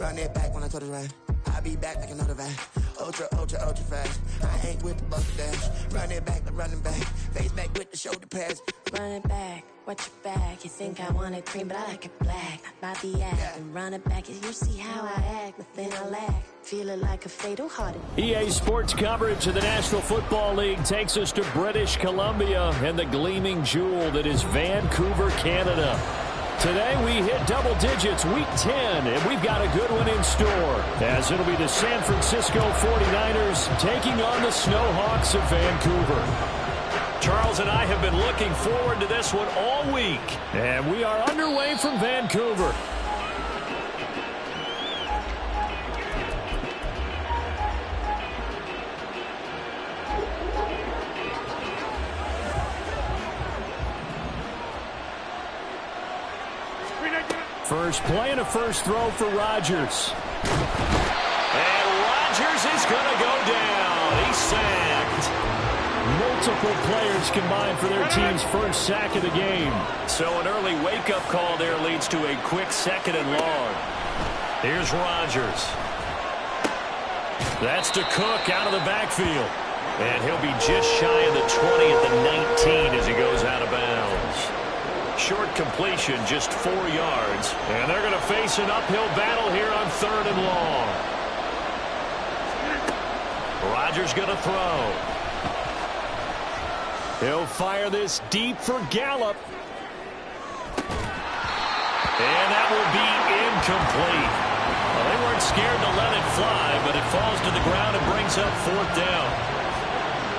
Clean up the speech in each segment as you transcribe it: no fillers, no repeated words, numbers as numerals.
Run it back when I told it right. I'll be back like another van. Ultra, ultra, ultra fast. I ain't with the bucket dash. Run it back, but running back. Face back with the shoulder pads. Run it back, watch your back. You think I want it cream, but I like it black. Not by the act. And run it back, you see how I act. Nothing I lack. Feel it like a fatal heart. EA Sports coverage of the National Football League takes us to British Columbia and the gleaming jewel that is Vancouver, Canada. Today we hit double digits, week 10, and we've got a good one in store, as it'll be the San Francisco 49ers taking on the Snowhawks of Vancouver. Charles and I have been looking forward to this one all week, and we are underway from Vancouver. First play and a first throw for Rodgers. And Rodgers is going to go down. He's sacked. Multiple players combined for their team's first sack of the game. So an early wake-up call there leads to a quick 2nd and long. Here's Rodgers. That's to Cook out of the backfield. And he'll be just shy of the 20 at the 19 as he goes out of bounds. Short completion, just 4 yards. And they're going to face an uphill battle here on 3rd and long. Rodgers going to throw. He'll fire this deep for Gallup. And that will be incomplete. Well, they weren't scared to let it fly, but it falls to the ground and brings up 4th down.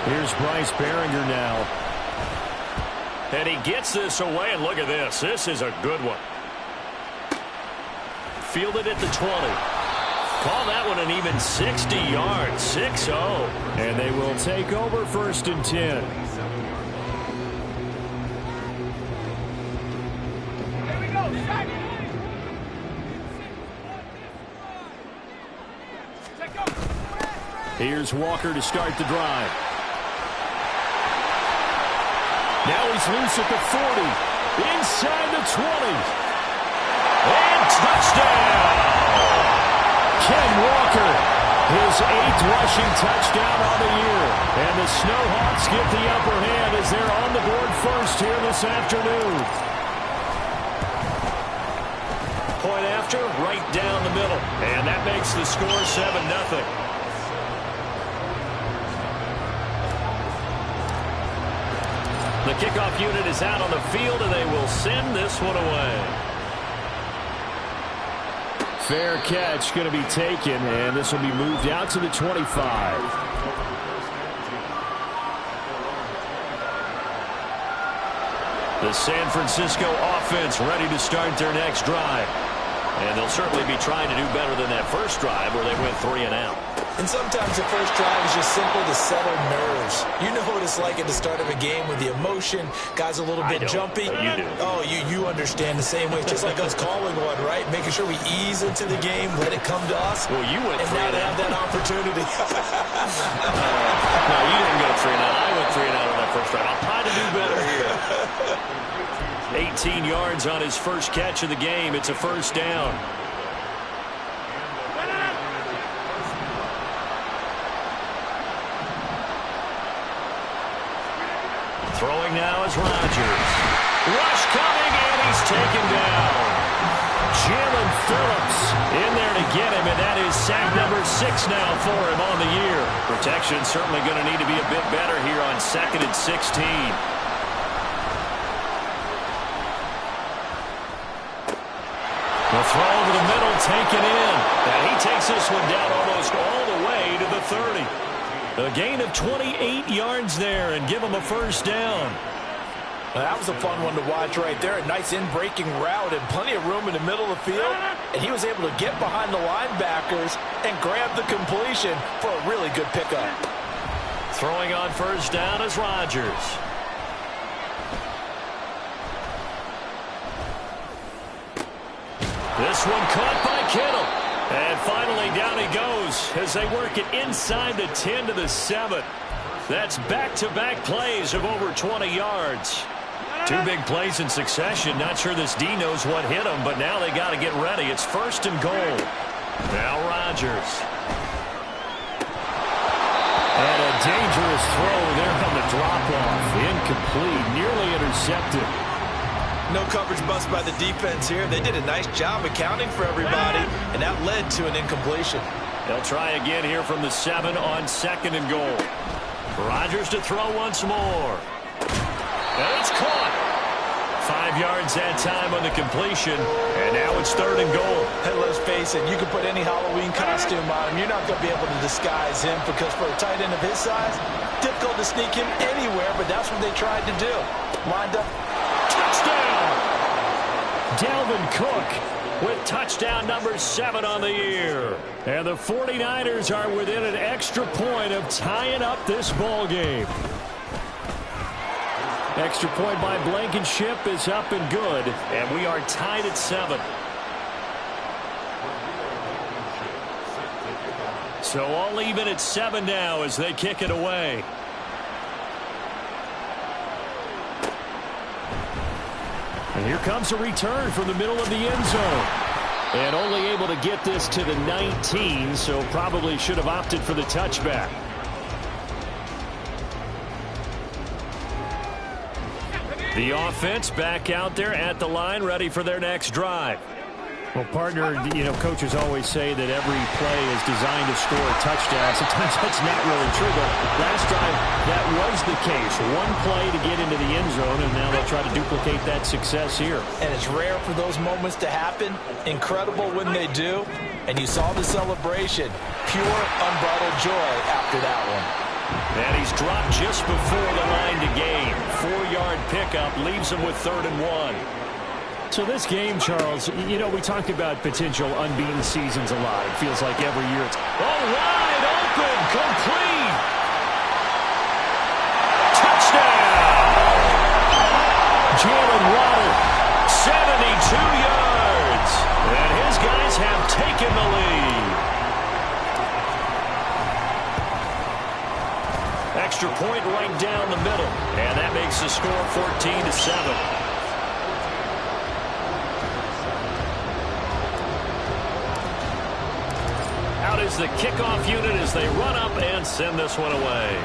Here's Bryce Behringer now. And he gets this away, and look at this. This is a good one. Fielded at the 20. Call that one an even 60 yards. 6-0. And they will take over 1st and 10. Here we go. Here's Walker to start the drive. Now he's loose at the 40, inside the 20. And touchdown! Ken Walker, his 8th rushing touchdown on the year. And the Snowhawks get the upper hand as they're on the board first here this afternoon. Point after, right down the middle. And that makes the score 7-0. The kickoff unit is out on the field, and they will send this one away. Fair catch going to be taken, and this will be moved out to the 25. The San Francisco offense ready to start their next drive. And they'll certainly be trying to do better than that first drive where they went 3 and out. And sometimes the first drive is just simple to settle nerves. You know what it's like at the start of a game with the emotion. Guys a little bit jumpy. You do. Oh, you understand the same way. It's just like us calling one, right? Making sure we ease into the game, let it come to us. Well, you went 3 and now and they out. have that opportunity. No, you didn't go 3 and out. I went 3 and out on that first drive. I'll try to do better here. 18 yards on his first catch of the game. It's a first down. Throwing now is Rodgers. Rush coming, and he's taken down. Jalen Phillips in there to get him, and that is sack number 6 now for him on the year. Protection certainly going to need to be a bit better here on 2nd and 16. The throw over the middle, taken in. And he takes this one down almost all the way to the 30. A gain of 28 yards there and give him a first down. That was a fun one to watch right there. A nice in-breaking route and plenty of room in the middle of the field. And he was able to get behind the linebackers and grab the completion for a really good pickup. Throwing on first down is Rodgers. This one caught by Kittle. And finally down he goes as they work it inside the 10 to the 7. That's back-to-back plays of over 20 yards. 2 big plays in succession. Not sure this D knows what hit him, but now they got to get ready. It's 1st and goal. Now Rodgers. And a dangerous throw there on the drop-off. Incomplete, nearly intercepted. No coverage bust by the defense here. They did a nice job accounting for everybody, and that led to an incompletion. They'll try again here from the 7 on 2nd and goal. Rodgers to throw once more. And it's caught. 5 yards that time on the completion, and now it's 3rd and goal. And let's face it, you can put any Halloween costume on him. You're not going to be able to disguise him because for a tight end of his size, difficult to sneak him anywhere, but that's what they tried to do. Lined up. Touchdown! Dalvin Cook with touchdown number 7 on the year. And the 49ers are within an extra point of tying up this ball game. Extra point by Blankenship is up and good, and we are tied at 7. So all even at 7 now as they kick it away. And here comes a return from the middle of the end zone. And only able to get this to the 19, so probably should have opted for the touchback. The offense back out there at the line, ready for their next drive. Well, partner, you know, coaches always say that every play is designed to score a touchdown. Sometimes that's not really true, but last drive, that was the case. One play to get into the end zone, and now they'll try to duplicate that success here. And it's rare for those moments to happen. Incredible when they do. And you saw the celebration. Pure, unbridled joy after that one. And he's dropped just before the line to gain. 4-yard pickup leaves him with 3rd and 1. So this game, Charles, you know, we talk about potential unbeaten seasons a lot. It feels like every year it's wide open, complete. Touchdown! Jalen Waddle, 72 yards. And his guys have taken the lead. Extra point right down the middle. And that makes the score 14-7. Out is the kickoff unit as they run up and send this one away.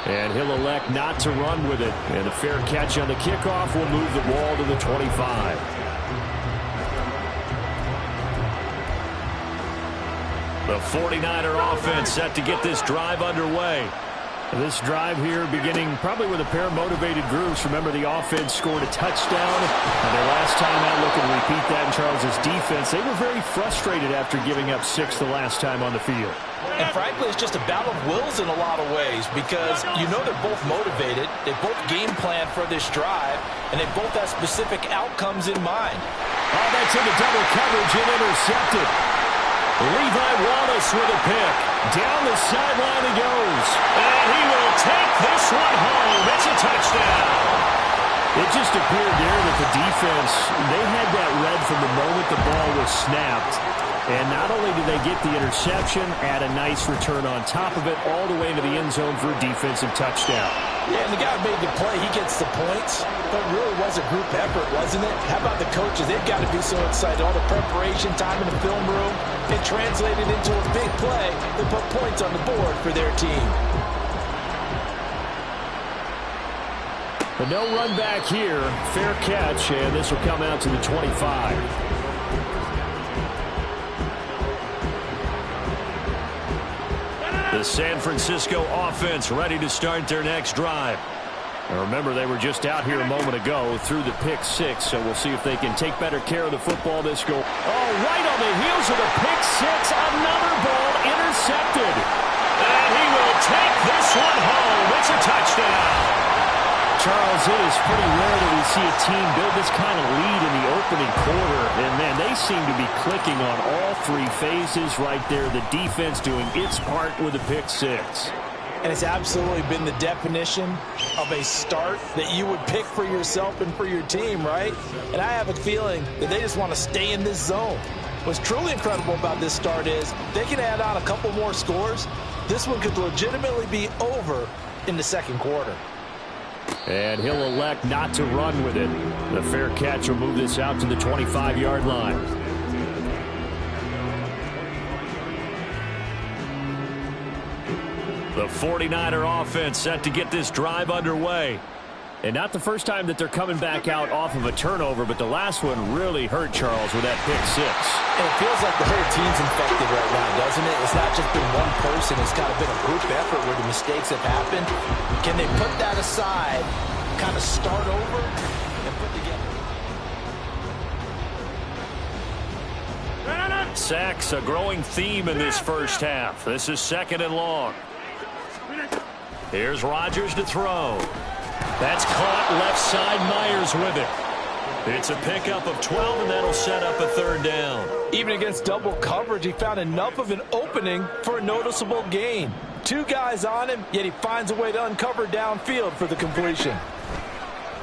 And he'll elect not to run with it. And a fair catch on the kickoff will move the ball to the 25. The 49er offense set to get this drive underway. This drive here beginning probably with a pair of motivated groups. Remember, the offense scored a touchdown. And their last time out, looking to repeat that in Charles's defense. They were very frustrated after giving up 6 the last time on the field. And frankly, it's just a battle of wills in a lot of ways because you know they're both motivated. They both game plan for this drive, and they both have specific outcomes in mind. Oh, that's into double coverage and intercepted. Levi Wallace with a pick. Down the sideline he goes. And he will take this one home. It's a touchdown. It just appeared there that the defense, they had that read from the moment the ball was snapped. And not only did they get the interception, add a nice return on top of it, all the way into the end zone for a defensive touchdown. Yeah, and the guy who made the play, he gets the points. But it really was a group effort, wasn't it? How about the coaches? They've got to be so excited. All the preparation time in the film room, it translated into a big play that put points on the board for their team. But no run back here. Fair catch, and this will come out to the 25. The San Francisco offense ready to start their next drive. And remember, they were just out here a moment ago through the pick 6, so we'll see if they can take better care of the football this go. Oh, right on the heels of the pick 6, another ball intercepted. And he will take this one home. It's a touchdown. Charles, it is pretty rare that we see a team build this kind of lead in the opening quarter. And, man, they seem to be clicking on all 3 phases right there. The defense doing its part with a pick 6. And it's absolutely been the definition of a start that you would pick for yourself and for your team, right? And I have a feeling that they just want to stay in this zone. What's truly incredible about this start is they can add on a couple more scores. This one could legitimately be over in the second quarter. And he'll elect not to run with it. The fair catch will move this out to the 25-yard line. The 49er offense set to get this drive underway. And not the first time that they're coming back out off of a turnover, but the last one really hurt Charles with that pick six. And it feels like the whole team's infected right now, doesn't it? It's not just been one person. It's kind of been a group effort where the mistakes have happened. Can they put that aside, kind of start over, and put together? Sacks, a growing theme in this first half. This is 2nd and long. Here's Rodgers to throw. That's caught left side. Myers with it. It's a pickup of 12, and that'll set up a 3rd down. Even against double coverage, he found enough of an opening for a noticeable gain. 2 guys on him, yet he finds a way to uncover downfield for the completion.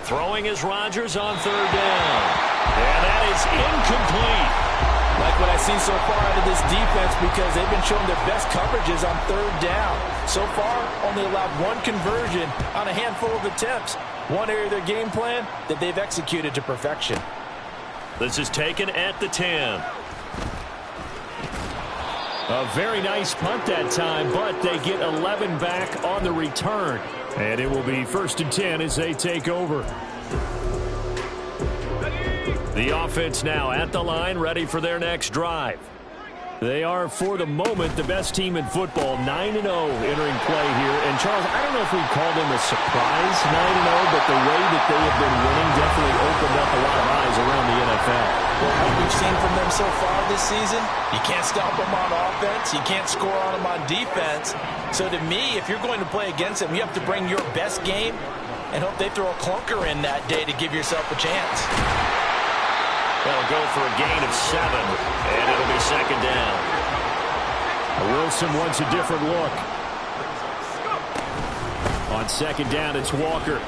Throwing is Rodgers on 3rd down. And that is incomplete. Like what I've seen so far out of this defense, because they've been showing their best coverages on 3rd down. So far, only allowed 1 conversion on a handful of attempts. One area of their game plan that they've executed to perfection. This is taken at the 10. A very nice punt that time, but they get 11 back on the return. And it will be 1st and 10 as they take over. The offense now at the line, ready for their next drive. They are, for the moment, the best team in football, 9-0 entering play here. And, Charles, I don't know if we'd call them a surprise 9-0, but the way that they have been winning definitely opened up a lot of eyes around the NFL. Well, what we've seen from them so far this season, you can't stop them on offense, you can't score on them on defense. So, to me, if you're going to play against them, you have to bring your best game and hope they throw a clunker in that day to give yourself a chance. They'll go for a gain of 7, and it'll be 2nd down. Wilson wants a different look. On 2nd down, it's Walker.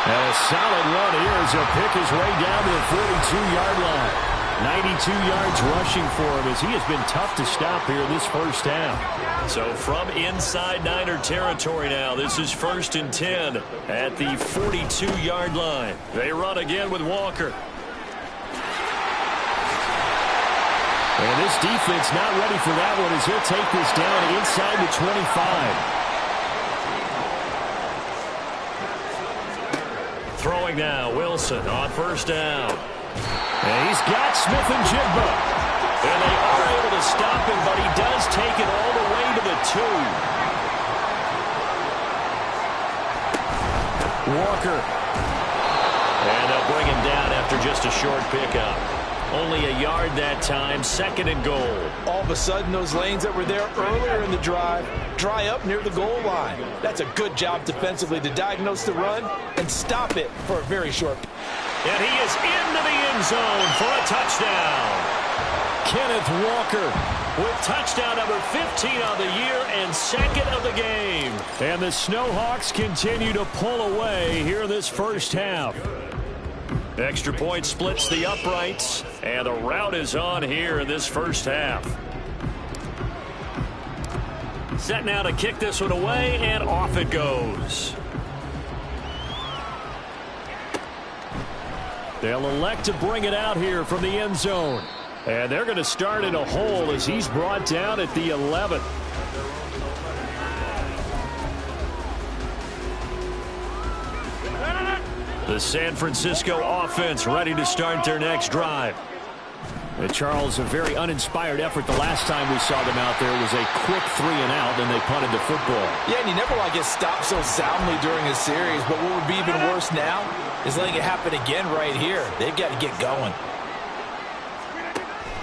And a solid run here as he'll pick his way down to the 42-yard line. 92 yards rushing for him as he has been tough to stop here this first half. So from inside Niner territory now, this is 1st and 10 at the 42-yard line. They run again with Walker. And this defense not ready for that one as he'll take this down inside the 25. Throwing now, Wilson on 1st down. And he's got Smith and Jigba. And they are able to stop him, but he does take it all the way to the 2. Walker. And they'll bring him down after just a short pickup. Only a yard that time, 2nd and goal. All of a sudden, those lanes that were there earlier in the drive dry up near the goal line. That's a good job defensively to diagnose the run and stop it for a very short. And he is into the end zone for a touchdown. Kenneth Walker with touchdown number 15 on the year and 2nd of the game. And the Snowhawks continue to pull away here in this first half. Extra point splits the uprights, and the route is on here in this first half. Set now to kick this one away, and off it goes. They'll elect to bring it out here from the end zone. And they're going to start in a hole as he's brought down at the 11. The San Francisco offense ready to start their next drive. And Charles, a very uninspired effort the last time we saw them out there was a quick 3 and out, and they punted the football. Yeah, and you never want to get stopped so soundly during a series, but what would be even worse now is letting it happen again right here. They've got to get going.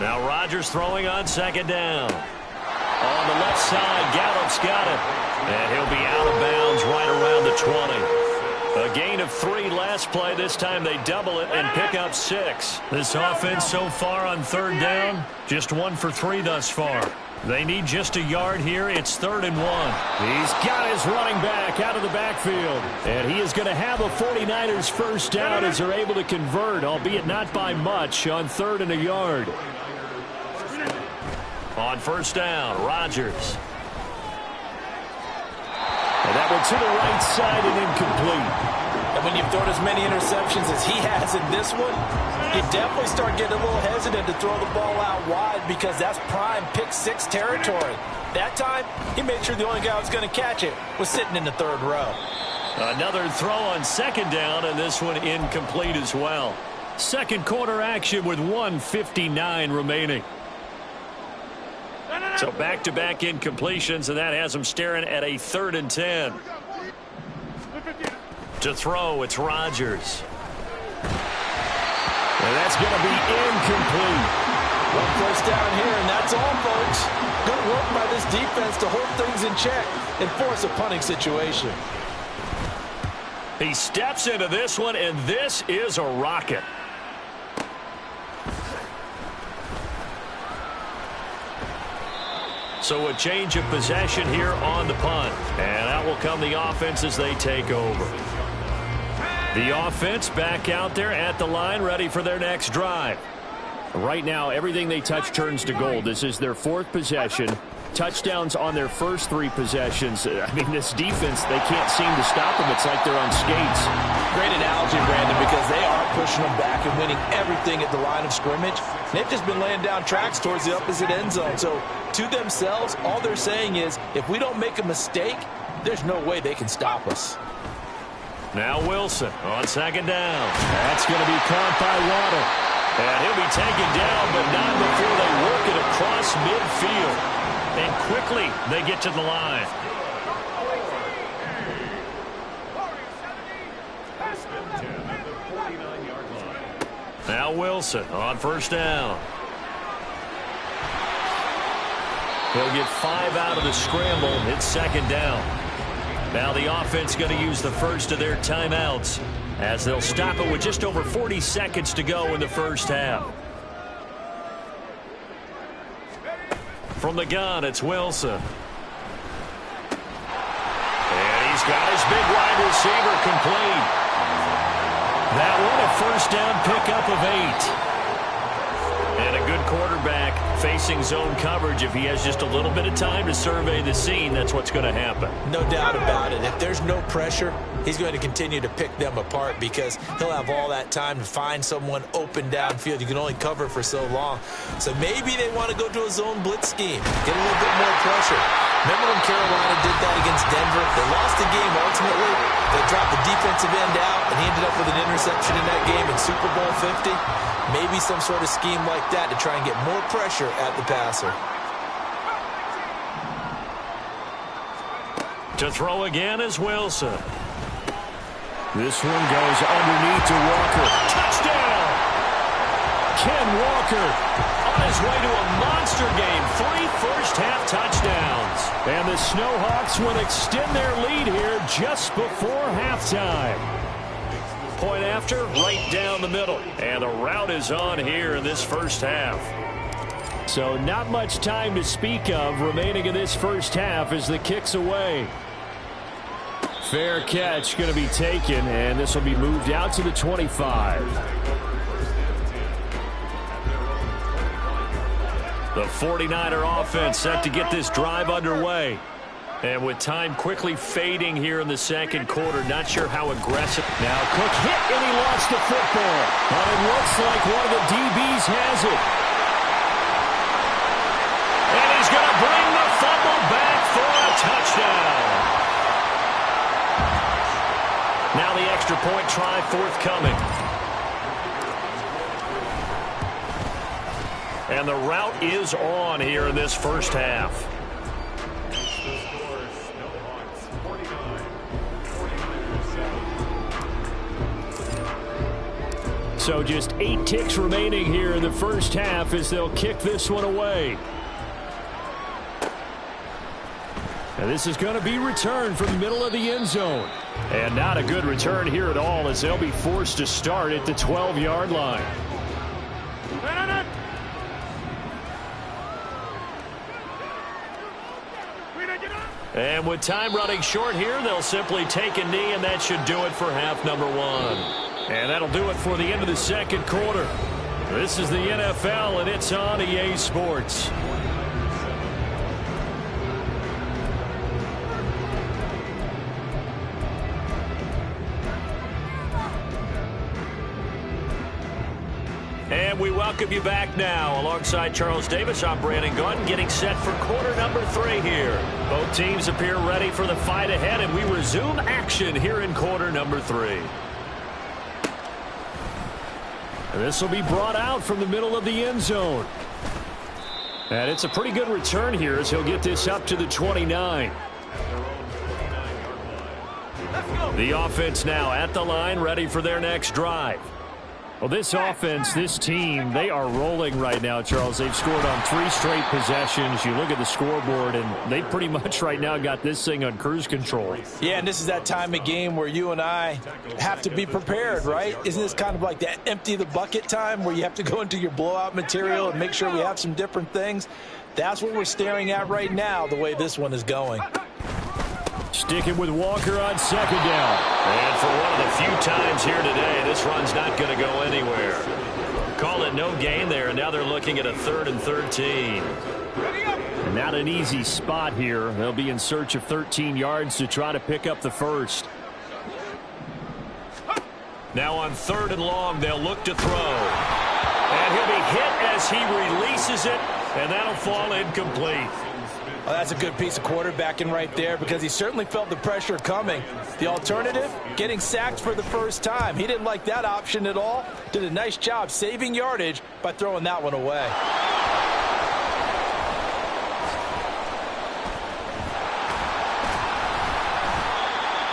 Now Rodgers throwing on 2nd down. On the left side, Gallup's got it. And he'll be out of bounds right around the 20. A gain of 3 last play. This time they double it and pick up 6. This offense so far on 3rd down, just 1 for 3 thus far. They need just a yard here. It's 3rd and 1. He's got his running back out of the backfield. And he is going to have a 49ers first down as they're able to convert, albeit not by much, on 3rd and a yard. On 1st down, Rodgers. And that one to the right side and incomplete. And when you've thrown as many interceptions as he has in this one, You definitely start getting a little hesitant to throw the ball out wide because that's prime pick six territory. That time, he made sure the only guy who was going to catch it was sitting in the third row. Another throw on second down, and this one incomplete as well. Second quarter action with 1:59 remaining. So back-to-back incompletions, and that has them staring at a 3rd and 10. To throw, it's Rodgers. And that's going to be incomplete. One first down here, and that's all, folks. Good work by this defense to hold things in check and force a punting situation. He steps into this one, and this is a rocket. So a change of possession here on the punt. And out will come the offense as they take over. The offense back out there at the line, ready for their next drive. Right now, everything they touch turns to gold. This is their 4th possession. Touchdowns on their first 3 possessions. I mean, this defense, they can't seem to stop them. It's like they're on skates. Great analogy, Brandon, because they are pushing them back and winning everything at the line of scrimmage. They've just been laying down tracks towards the opposite end zone. So, to themselves, all they're saying is, if we don't make a mistake, there's no way they can stop us. Now Wilson on second down. That's going to be caught by Waddle. And he'll be taken down, but not before they work it across midfield. And quickly, they get to the line. Now Wilson on first down. He'll get 5 out of the scramble. It's second down. Now the offense going to use the first of their timeouts as they'll stop it with just over 40 seconds to go in the first half. From the gun, it's Wilson. And he's got his big wide receiver complete. That one a first down pickup of 8. And a good quarterback facing zone coverage. If he has just a little bit of time to survey the scene, that's what's going to happen. No doubt about it. If there's no pressure, he's going to continue to pick them apart because he'll have all that time to find someone open downfield. You can only cover for so long. So maybe they want to go to a zone blitz scheme, get a little bit more pressure. Remember when Carolina did that against Denver? They lost the game ultimately. They dropped the defensive end out, and he ended up with an interception in that game in Super Bowl 50. Maybe some sort of scheme like that to try and get more pressure at the passer. To throw again is Wilson. This one goes underneath to Walker. Touchdown! Ken Walker on his way to a monster game. 3 first-half touchdowns. And the Snowhawks will extend their lead here just before halftime. Point after, right down the middle. And the route is on here in this first half. So not much time to speak of remaining in this first half as the kick's away. Fair catch going to be taken, and this will be moved out to the 25. The 49er offense set to get this drive underway. And with time quickly fading here in the second quarter, not sure how aggressive. Now Cook hit and he lost the football. But it looks like one of the DBs has it. And he's going to bring the fumble back for a touchdown. Now the extra point try forthcoming. And the route is on here in this first half. So just 8 ticks remaining here in the first half as they'll kick this one away. And this is going to be returned from the middle of the end zone. And not a good return here at all as they'll be forced to start at the 12-yard line. And with time running short here, they'll simply take a knee, and that should do it for half number 1. And that'll do it for the end of the second quarter. This is the NFL, and it's on EA Sports. welcome you back now. Alongside Charles Davis, I'm Brandon Gaudin, getting set for quarter number 3 here. Both teams appear ready for the fight ahead, and we resume action here in quarter number 3. This will be brought out from the middle of the end zone. And it's a pretty good return here as he'll get this up to the 29. The offense now at the line, ready for their next drive. Well, this offense, this team, they are rolling right now, Charles. They've scored on 3 straight possessions. You look at the scoreboard, and they pretty much right now got this thing on cruise control. Yeah, and this is that time of game where you and I have to be prepared, right? Isn't this kind of like that empty the bucket time where you have to go into your blowout material and make sure we have some different things? That's what we're staring at right now, the way this one is going. Sticking with Walker on second down. And for one of the few times here today, this run's not going to go anywhere. Call it no gain there, and now they're looking at a 3rd and 13. Not an easy spot here. They'll be in search of 13 yards to try to pick up the first. Now on 3rd and long, they'll look to throw. And he'll be hit as he releases it, and that'll fall incomplete. Well, that's a good piece of quarterbacking right there because he certainly felt the pressure coming. The alternative, getting sacked for the first time. He didn't like that option at all. Did a nice job saving yardage by throwing that one away.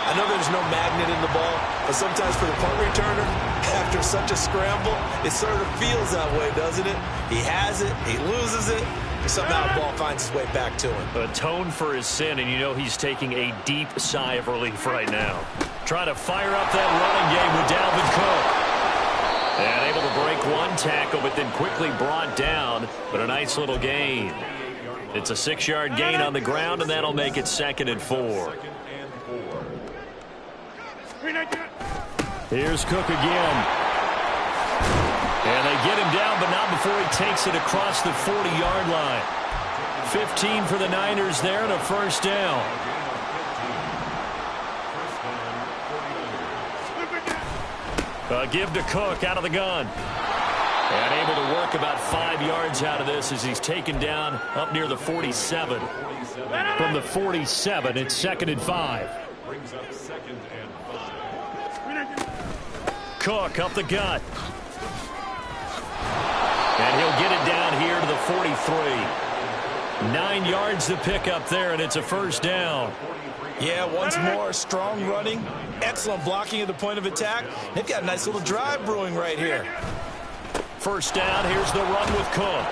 I know there's no magnet in the ball, but sometimes for the punt returner, after such a scramble, it sort of feels that way, doesn't it? He has it, he loses it. Somehow the ball finds its way back to him. Atone for his sin, and you know he's taking a deep sigh of relief right now. Trying to fire up that running game with Dalvin Cook. And able to break one tackle, but then quickly brought down. But a nice little gain. It's a 6-yard gain on the ground, and that'll make it 2nd and 4. Here's Cook again. And they get him down, but not before he takes it across the 40-yard line. 15 for the Niners there and a first down. Give to Cook out of the gun. And able to work about 5 yards out of this as he's taken down up near the 47. From the 47, it's 2nd and 5. Cook up the gut. And he'll get it down here to the 43. 9 yards to pick up there, and it's a first down. Yeah, once more, strong running, excellent blocking at the point of attack. They've got a nice little drive brewing right here. First down, here's the run with Cook.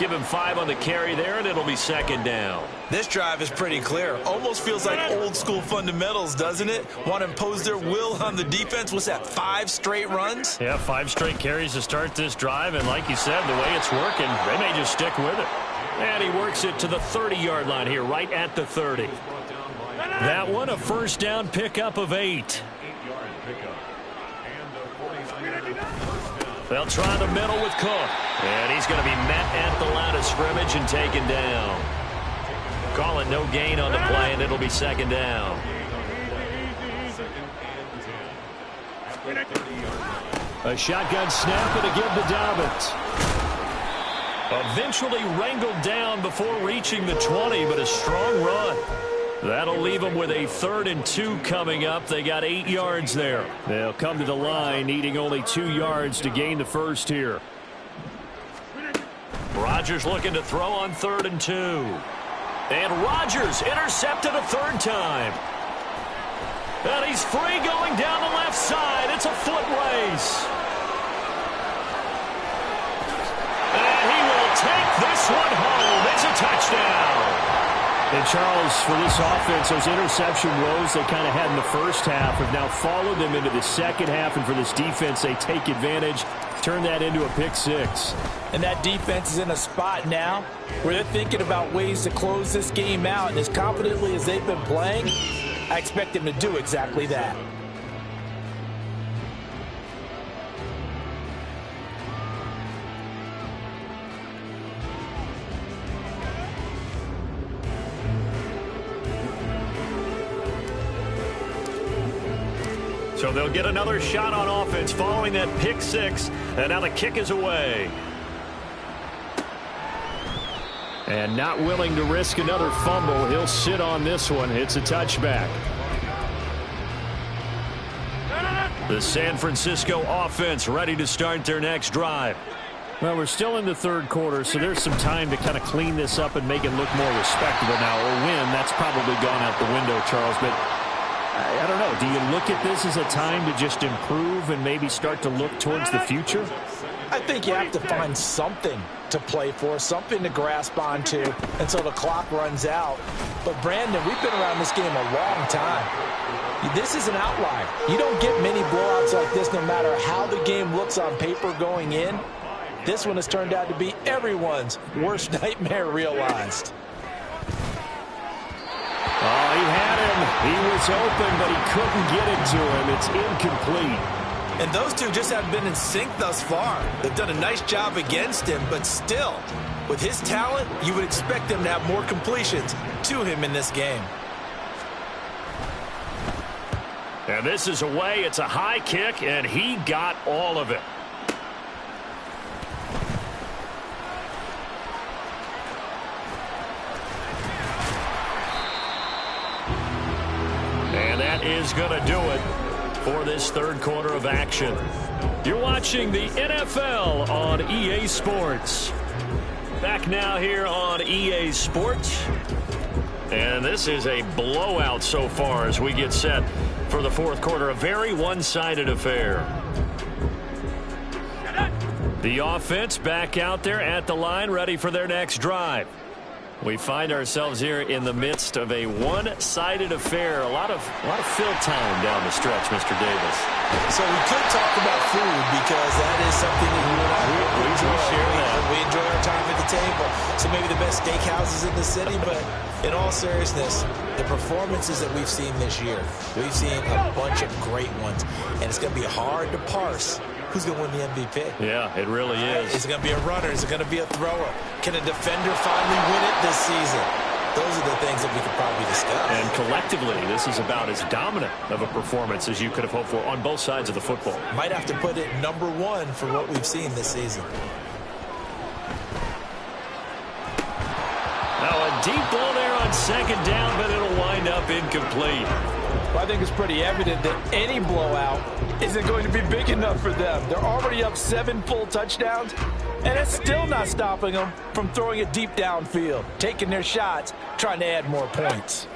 Give him 5 on the carry there, and it'll be 2nd down. This drive is pretty clear. Almost feels like old school fundamentals, doesn't it? Want to impose their will on the defense. What's that, 5 straight runs? Yeah, 5 straight carries to start this drive, and like you said, the way it's working, they may just stick with it. And he works it to the 30-yard line here, right at the 30. That one, a first down pickup of 8. They'll try the middle with Cook. And he's going to be met at the line of scrimmage and taken down. Call it no gain on the play, and it'll be 2nd down. A shotgun snap and a give to Dobbins. Eventually wrangled down before reaching the 20, but a strong run. That'll leave them with a 3rd and 2 coming up. They got 8 yards there. They'll come to the line needing only 2 yards to gain the first here. Rodgers looking to throw on 3rd and 2. And Rodgers intercepted a 3rd time. And he's free going down the left side. It's a foot race. And he will take this one home. It's a touchdown. And Charles, for this offense, those interception woes they kind of had in the first half have now followed them into the second half. And for this defense, they take advantage, turn that into a pick 6. And that defense is in a spot now where they're thinking about ways to close this game out. And as confidently as they've been playing, I expect them to do exactly that. So So they'll get another shot on offense following that pick six. And now the kick is away. And not willing to risk another fumble. He'll sit on this one. It's a touchback. The San Francisco offense ready to start their next drive. Well, we're still in the third quarter, so there's some time to kind of clean this up and make it look more respectable now. A win, that's probably gone out the window, Charles. But I don't know. Do you look at this as a time to just improve and maybe start to look towards the future? I think you have to find something to play for, something to grasp onto until the clock runs out. But, Brandon, we've been around this game a long time. This is an outlier. You don't get many blowouts like this no matter how the game looks on paper going in. This one has turned out to be everyone's worst nightmare realized. Oh, he had him. He was open, but he couldn't get it to him. It's incomplete. And those two just haven't been in sync thus far. They've done a nice job against him, but still, with his talent, you would expect them to have more completions to him in this game. And this is away. It's a high kick, and he got all of it. And that is going to do it for this third quarter of action. You're watching the NFL on EA Sports. Back now here on EA Sports. And this is a blowout so far as we get set for the fourth quarter. A very one-sided affair. The offense back out there at the line, ready for their next drive. We find ourselves here in the midst of a one-sided affair. A lot of fill time down the stretch, Mr. Davis. So we could talk about food because that is something that you and I we share that. We enjoy our time at the table. So maybe the best steakhouses in the city, but in all seriousness, the performances that we've seen this year, we've seen a bunch of great ones, and it's going to be hard to parse who's going to win the MVP. Yeah, it really is. Is it going to be a runner? Is it going to be a thrower? Can a defender finally win it this season? Those are the things that we could probably discuss. And collectively, this is about as dominant of a performance as you could have hoped for on both sides of the football. Might have to put it #1 for what we've seen this season. Now a deep ball there on second down, but it'll wind up incomplete. Well, I think it's pretty evident that any blowout isn't going to be big enough for them. They're already up 7 full touchdowns, and it's still not stopping them from throwing it deep downfield, taking their shots, trying to add more points.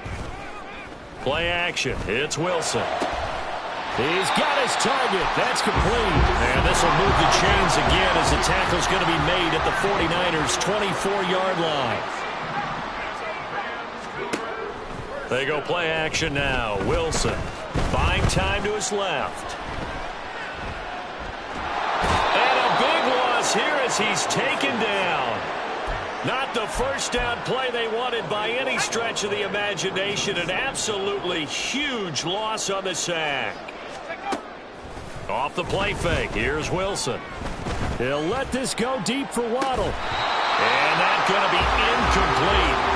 Play action. It's Wilson. He's got his target. That's complete. And this will move the chains again as the tackle's going to be made at the 49ers' 24-yard line. They go play action now. Wilson buying time to his left. And a big loss here as he's taken down. Not the first down play they wanted by any stretch of the imagination. An absolutely huge loss on the sack. Off the play fake. Here's Wilson. He'll let this go deep for Waddle. And that's going to be incomplete.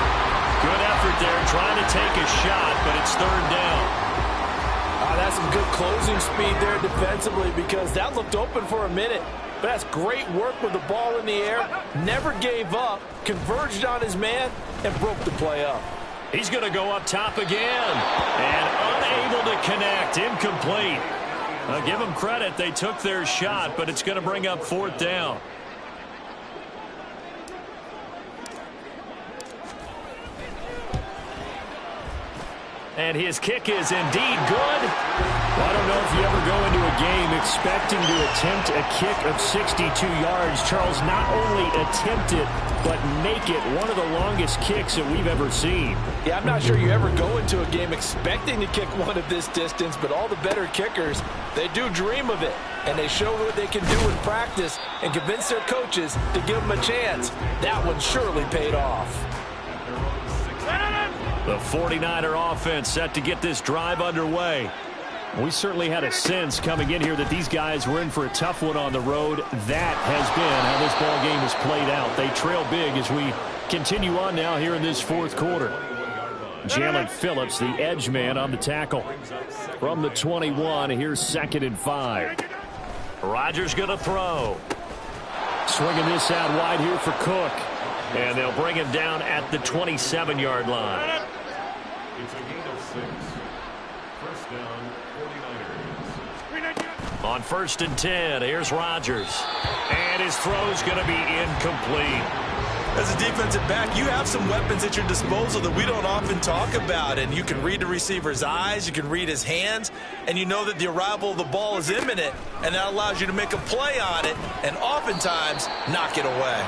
Good effort there, trying to take a shot, but it's third down. That's some good closing speed there defensively because that looked open for a minute. But that's great work with the ball in the air. Never gave up, converged on his man, and broke the play up. He's going to go up top again. And unable to connect, incomplete. I'll give them credit, they took their shot, but it's going to bring up fourth down. And his kick is indeed good. Well, I don't know if you ever go into a game expecting to attempt a kick of 62 yards. Charles, not only attempt it, but make it one of the longest kicks that we've ever seen. Yeah, I'm not sure you ever go into a game expecting to kick one of this distance, but all the better kickers, they do dream of it. And they show what they can do in practice and convince their coaches to give them a chance. That one surely paid off. The 49er offense set to get this drive underway. We certainly had a sense coming in here that these guys were in for a tough one on the road. That has been how this ball game has played out. They trail big as we continue on now here in this fourth quarter. Jalen Phillips, the edge man, on the tackle. From the 21, here's 2nd and 5. Rodgers going to throw. Swinging this out wide here for Cook. And they'll bring him down at the 27-yard line. It's a gain of 6. First down, 49ers. On 1st and 10, here's Rodgers. And his throw's going to be incomplete. As a defensive back, you have some weapons at your disposal that we don't often talk about. And you can read the receiver's eyes, you can read his hands, and you know that the arrival of the ball is imminent. And that allows you to make a play on it and oftentimes knock it away.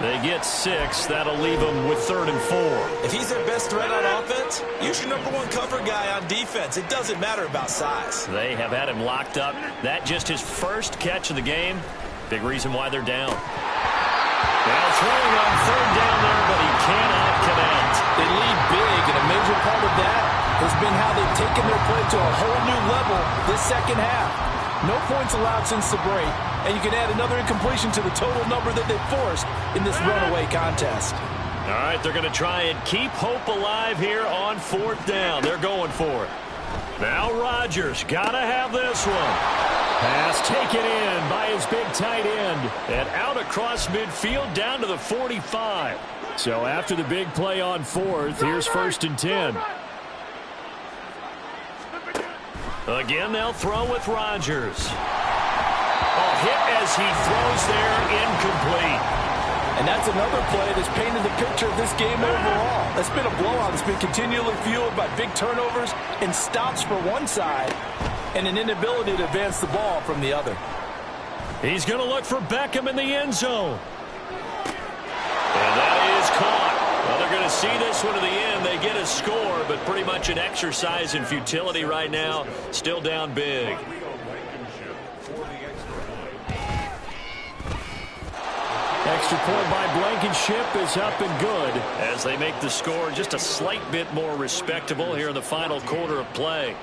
They get 6. That'll leave them with 3rd and 4. If he's their best threat on offense, use your #1 cover guy on defense. It doesn't matter about size. They have had him locked up. That just his first catch of the game. Big reason why they're down. Now throwing on 3rd down there, but he cannot connect. They lead big, and a major part of that has been how they've taken their play to a whole new level this second half. No points allowed since the break, and you can add another incompletion to the total number that they forced in this runaway contest. All right, they're going to try and keep hope alive here on 4th down. They're going for it. Now Rodgers got to have this one. Pass taken in by his big tight end. And out across midfield down to the 45. So after the big play on 4th, here's 1st and 10. Again, they'll throw with Rodgers. A hit as he throws there, incomplete. And that's another play that's painted the picture of this game overall. That's been a blowout that's been continually fueled by big turnovers and stops for one side and an inability to advance the ball from the other. He's going to look for Beckham in the end zone. And that is caught. Well, they're going to see this one to the end. They get a score, but pretty much an exercise in futility right now. Still down big. Extra point by Blankenship is up and good as they make the score just a slight bit more respectable here in the final quarter of play.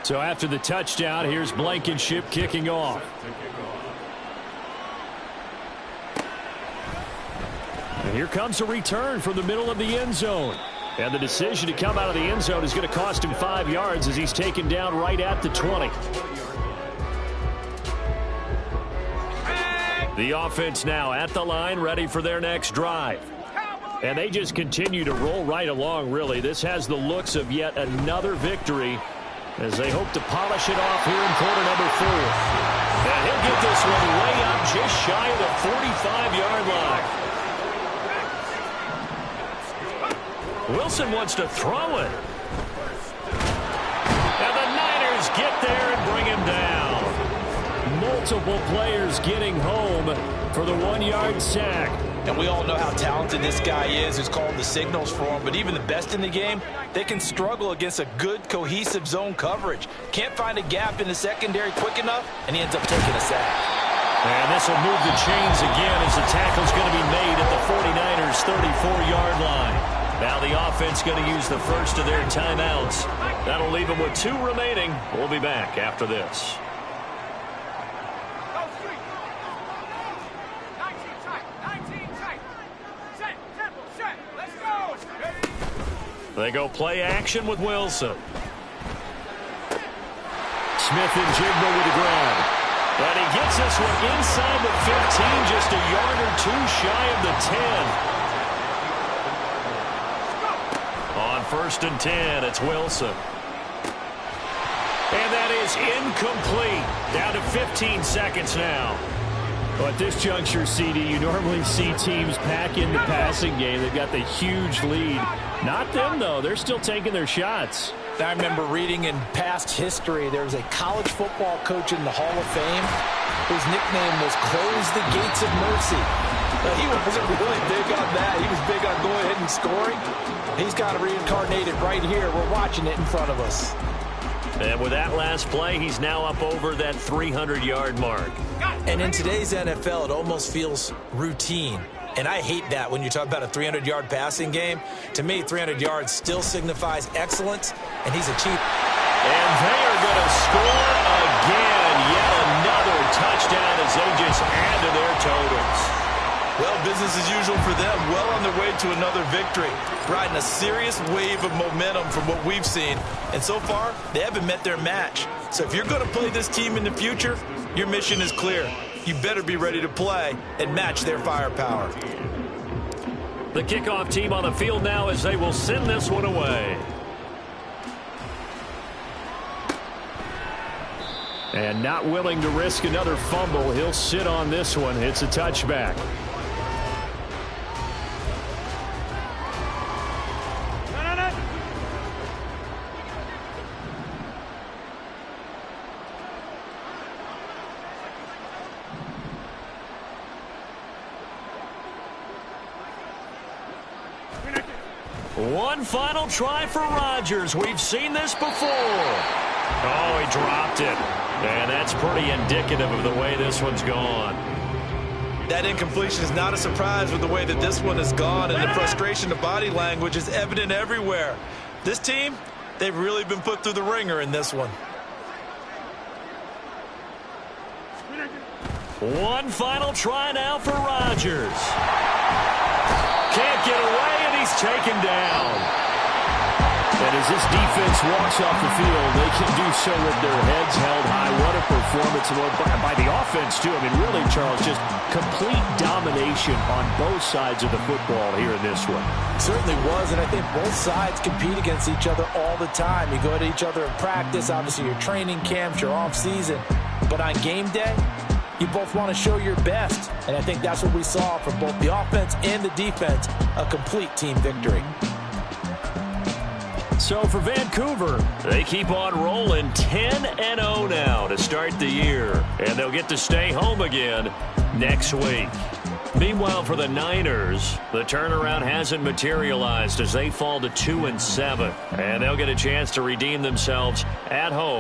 So after the touchdown, here's Blankenship kicking off. And here comes a return from the middle of the end zone. And the decision to come out of the end zone is going to cost him 5 yards as he's taken down right at the 20. The offense now at the line, ready for their next drive. And they just continue to roll right along, really. This has the looks of yet another victory as they hope to polish it off here in quarter number 4. And he'll get this one way up just shy of the 45-yard line. Wilson wants to throw it. And the Niners get there and bring him down. Multiple players getting home for the 1-yard sack. And we all know how talented this guy is who's calling the signals for him. But even the best in the game, they can struggle against a good, cohesive zone coverage. Can't find a gap in the secondary quick enough, and he ends up taking a sack. And this will move the chains again as the tackle's going to be made at the 49ers' 34-yard line. Now the offense going to use the first of their timeouts. That'll leave them with 2 remaining. We'll be back after this. They go play action with Wilson. Smith and Jigba with the grab. And he gets this one inside the 15, just a yard or 2 shy of the 10. On 1st and 10, it's Wilson. And that is incomplete. Down to 15 seconds now. Well, at this juncture, CD, you normally see teams pack in the passing game. They've got the huge lead. Not them, though. They're still taking their shots. I remember reading in past history, there was a college football coach in the Hall of Fame whose nickname was Close the Gates of Mercy. But he wasn't really big on that. He was big on going ahead and scoring. He's got to reincarnate it right here. We're watching it in front of us. And with that last play, he's now up over that 300-yard mark. And in today's NFL, it almost feels routine. And I hate that when you talk about a 300-yard passing game. To me, 300 yards still signifies excellence, and he's a cheap. And they are going to score again. Yet another touchdown as they just add to their totals. Well, business as usual for them, well on their way to another victory, riding a serious wave of momentum from what we've seen. And so far, they haven't met their match. So if you're going to play this team in the future, your mission is clear. You better be ready to play and match their firepower. The kickoff team on the field now as they will send this one away. And not willing to risk another fumble, he'll sit on this one. It's a touchback. One final try for Rodgers. We've seen this before. Oh, he dropped it. And that's pretty indicative of the way this one's gone. That incompletion is not a surprise with the way that this one has gone, and the frustration of body language is evident everywhere. This team, they've really been put through the ringer in this one. One final try now for Rodgers. Can't get away, and he's taken down. And as this defense walks off the field, they can do so with their heads held high. What a performance by the offense, too. I mean, really, Charles, just complete domination on both sides of the football here in this one. Certainly was, and I think both sides compete against each other all the time. You go at each other in practice, obviously your training camps, your off-season. But on game day, you both want to show your best. And I think that's what we saw from both the offense and the defense, a complete team victory. So for Vancouver, they keep on rolling 10-0 now to start the year. And they'll get to stay home again next week. Meanwhile, for the Niners, the turnaround hasn't materialized as they fall to 2-7. And they'll get a chance to redeem themselves at home.